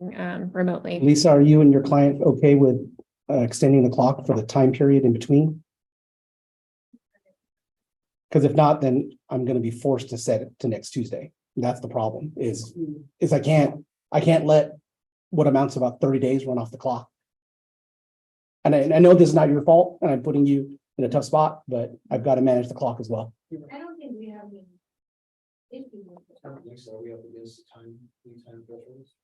remotely. Lisa, are you and your client okay with extending the clock for the time period in between? Because if not, then I'm going to be forced to set it to next Tuesday. That's the problem is I can't let what amounts to about 30 days run off the clock. And I know this is not your fault and I'm putting you in a tough spot, but I've got to manage the clock as well. I don't think we have any issue with it. I don't think so. We have against time thresholds.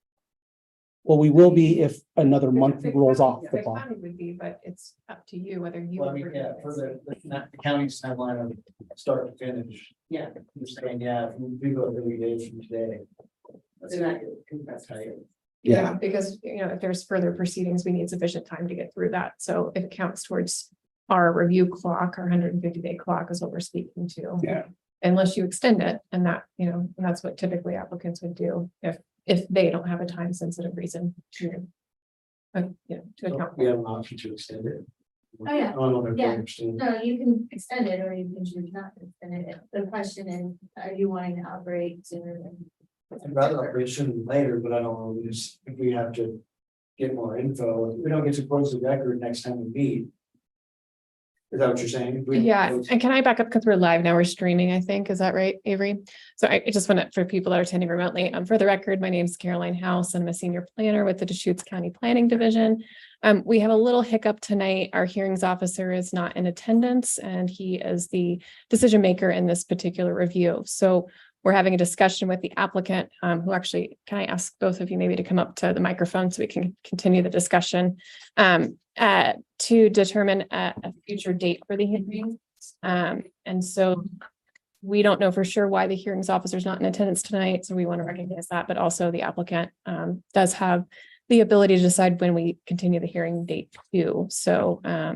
Well, we will be if another month The rolls county- off the the clock. county would be, but it's up to you whether you. Well, I mean, approve yeah, it. for the county's timeline of start to finish. Yeah. You're saying, yeah, if we go 30 days from today. That's how you. Yeah, because, if there's further proceedings, we need sufficient time to get through that. So if it counts towards our review clock, our 150-day clock is what we're speaking to. Yeah. Unless you extend it, and that, and that's what typically applicants would do if they don't have a time sensitive reason to. To account. We have an option to extend it. Oh, yeah. I don't know if I Yeah. understand. No, you can extend it or you can choose not to extend it. The question is, are you wanting to operate sooner than? I'd rather operate sooner than later, but I don't know, if we have to get more info, if we don't get to close the record next time we meet. Is that what you're saying? If we- Yeah, and can I back up because we're live now, we're streaming, I think, is that right, Avery? So I just want to, for people that are attending remotely, for the record, my name is Caroline House and I'm a senior planner with the Deschutes County Planning Division. We have a little hiccup tonight. Our hearings officer is not in attendance and he is the decision maker in this particular review. So we're having a discussion with the applicant, who actually, can I ask both of you maybe to come up to the microphone so we can continue the discussion, to determine a future date for the hearing. And so we don't know for sure why the hearings officer is not in attendance tonight, so we want to recognize that, but also the applicant does have the ability to decide when we continue the hearing date too. So I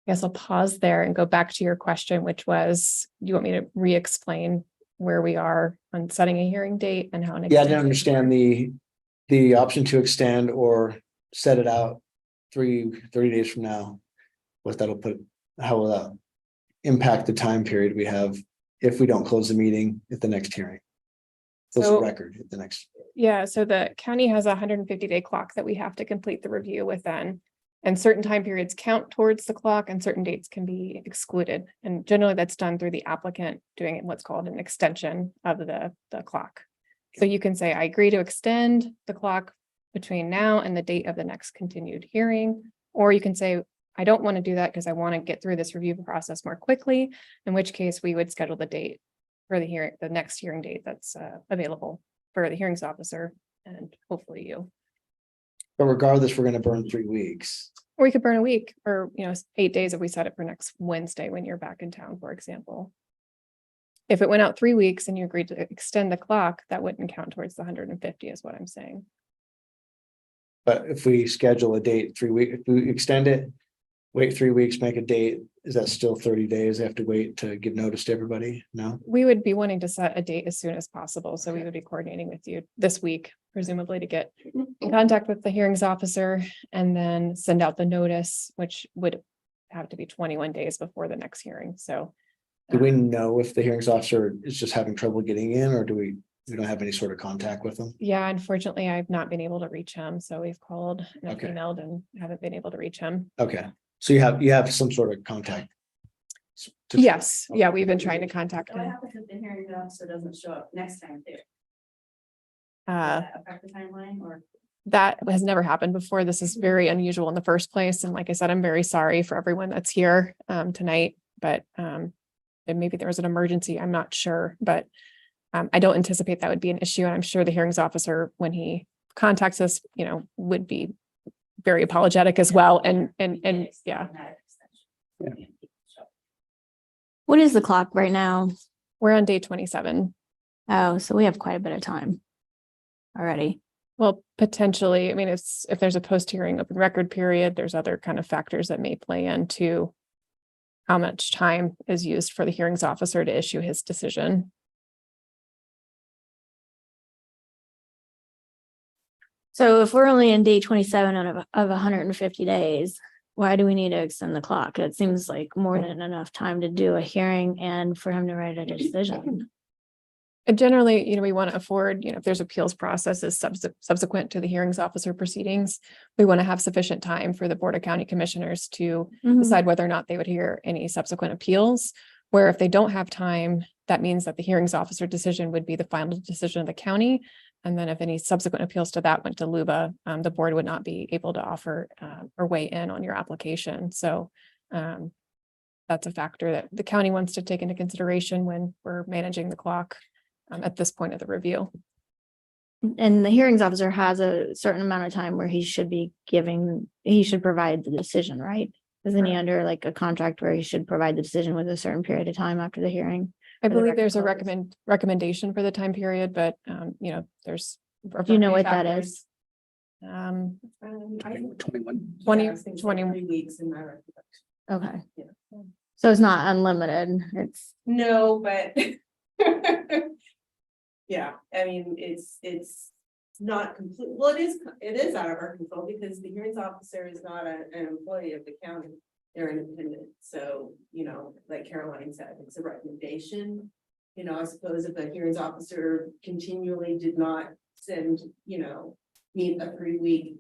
guess I'll pause there and go back to your question, which was, do you want me to re-explain where we are on setting a hearing date and how? Yeah, I didn't understand the option to extend or set it out 30 days from now. What that'll put, how will that impact the time period we have if we don't close the meeting at the next hearing? Close the record at the next. Yeah, so the county has a 150-day clock that we have to complete the review within. And certain time periods count towards the clock and certain dates can be excluded. And generally that's done through the applicant doing what's called an extension of the clock. So you can say, I agree to extend the clock between now and the date of the next continued hearing. Or you can say, I don't want to do that because I want to get through this review process more quickly, in which case we would schedule the date for the hearing, the next hearing date that's available for the hearings officer and hopefully you. But regardless, we're gonna burn 3 weeks. Or we could burn a week or, 8 days if we set it for next Wednesday when you're back in town, for example. If it went out 3 weeks and you agreed to extend the clock, that wouldn't count towards the 150 is what I'm saying. But if we schedule a date 3 weeks, if we extend it, wait 3 weeks, make a date, is that still 30 days? They have to wait to give notice to everybody? No? We would be wanting to set a date as soon as possible. So we would be coordinating with you this week, presumably to get in contact with the hearings officer and then send out the notice, which would have to be 21 days before the next hearing. So. Do we know if the hearings officer is just having trouble getting in, or do we don't have any sort of contact with them? Yeah, unfortunately, I've not been able to reach him. So we've called and I've Okay. emailed and haven't been able to reach him. Okay, so you have some sort of contact. Yes, yeah, we've been trying to contact What him. happens if the hearing officer doesn't show up next time too? Uh, Does that affect the timeline or? That has never happened before. This is very unusual in the first place. And like I said, I'm very sorry for everyone that's here tonight, but and maybe there was an emergency. I'm not sure, but I don't anticipate that would be an issue. And I'm sure the hearings officer, when he contacts us, would be very apologetic as well. And yeah, What is the clock right now? we're on day 27. Oh, so we have quite a bit of time already. Well, potentially, I mean, if there's a post-hearing open record period, there's other kind of factors that may play into how much time is used for the hearings officer to issue his decision. So if we're only in day 27 of 150 days, why do we need to extend the clock? It seems like more than enough time to do a hearing and for him to write a decision. Generally, we want to afford, if there's appeals processes subsequent to the hearings officer proceedings, we want to have sufficient time for the Board of County Commissioners to Mhm. decide whether or not they would hear any subsequent appeals. Where if they don't have time, that means that the hearings officer decision would be the final decision of the county. And then if any subsequent appeals to that went to LUBA, the board would not be able to offer or weigh in on your application. So that's a factor that the county wants to take into consideration when we're managing the clock at this point of the review. And the hearings officer has a certain amount of time where he should provide the decision, right? Isn't he under like a contract where he should provide the decision with a certain period of time after the hearing? I For the believe record there's a purpose. recommendation for the time period, but there's. Do you know what that is? 21. 20. Weeks in my recollection. Okay. Yeah. So it's not unlimited. It's, No, but. Yeah, I mean, it's not complete, well, it is out of our control because the hearings officer is not an employee of the county. They're independent, so, like Caroline said, it's a recommendation. I suppose if the hearings officer continually did not send, meet a 3-week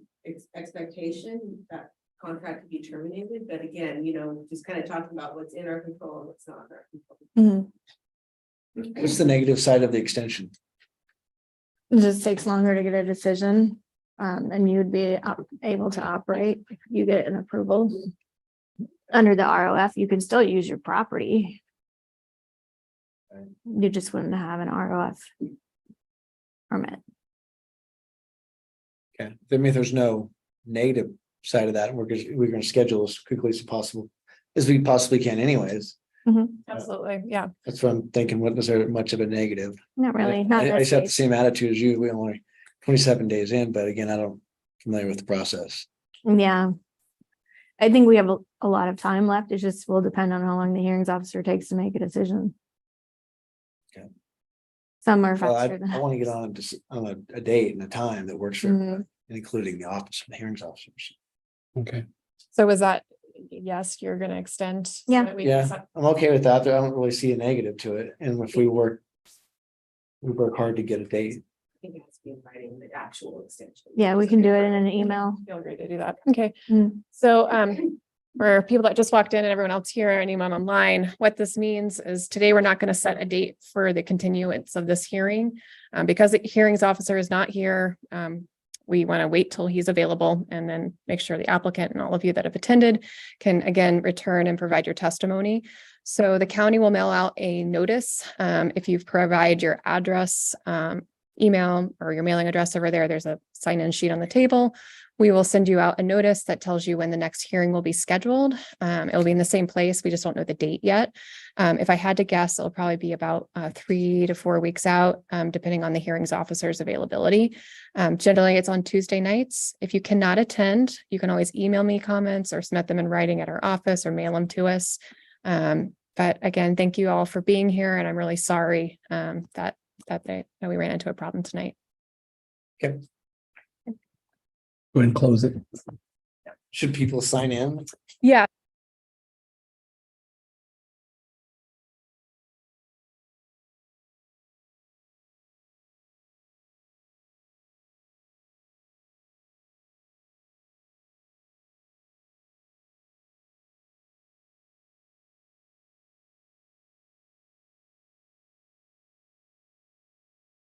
expectation, that contract could be terminated, but again, just kind of talking about what's in our control and what's not in our control. mhm. What's the negative side of the extension? It just takes longer to get a decision. And you'd be able to operate if you get an approval. Under the ROF, you can still use your property. You just wouldn't have an ROF permit. Okay, I mean, there's no negative side of that. We're gonna schedule as quickly as possible, as we possibly can anyways. Absolutely, yeah. That's what I'm thinking. What was there much of a negative? Not really, not I in this just have the case. same attitude as you. We only 27 days in, but again, I don't familiar with the process. Yeah. I think we have a lot of time left. It just will depend on how long the hearings officer takes to make a decision. Okay. Some are Well, faster than. I want to get on a date and a time that works for Mhm. everybody, including the office of the hearings officers. Okay. So was that, yes, you're gonna extend? so Yeah. that we can Yeah, set- I'm okay with that. I don't really see a negative to it. And if we work hard to get a date. I think it has to be in writing the actual extension. Yeah, we can do it in an email. Feel free to do that. Okay. Mm. So for people that just walked in and everyone else here, anyone online, what this means is today we're not going to set a date for the continuance of this hearing. Because the hearings officer is not here, we want to wait till he's available and then make sure the applicant and all of you that have attended can again return and provide your testimony. So the county will mail out a notice. If you provide your address, email or your mailing address over there, there's a sign-in sheet on the table. We will send you out a notice that tells you when the next hearing will be scheduled. It'll be in the same place. We just don't know the date yet. If I had to guess, it'll probably be about 3 to 4 weeks out, depending on the hearings officer's availability. Generally, it's on Tuesday nights. If you cannot attend, you can always email me comments or submit them in writing at our office or mail them to us. But again, thank you all for being here. And I'm really sorry that we ran into a problem tonight. Go ahead and close it. Should people sign in? Yeah,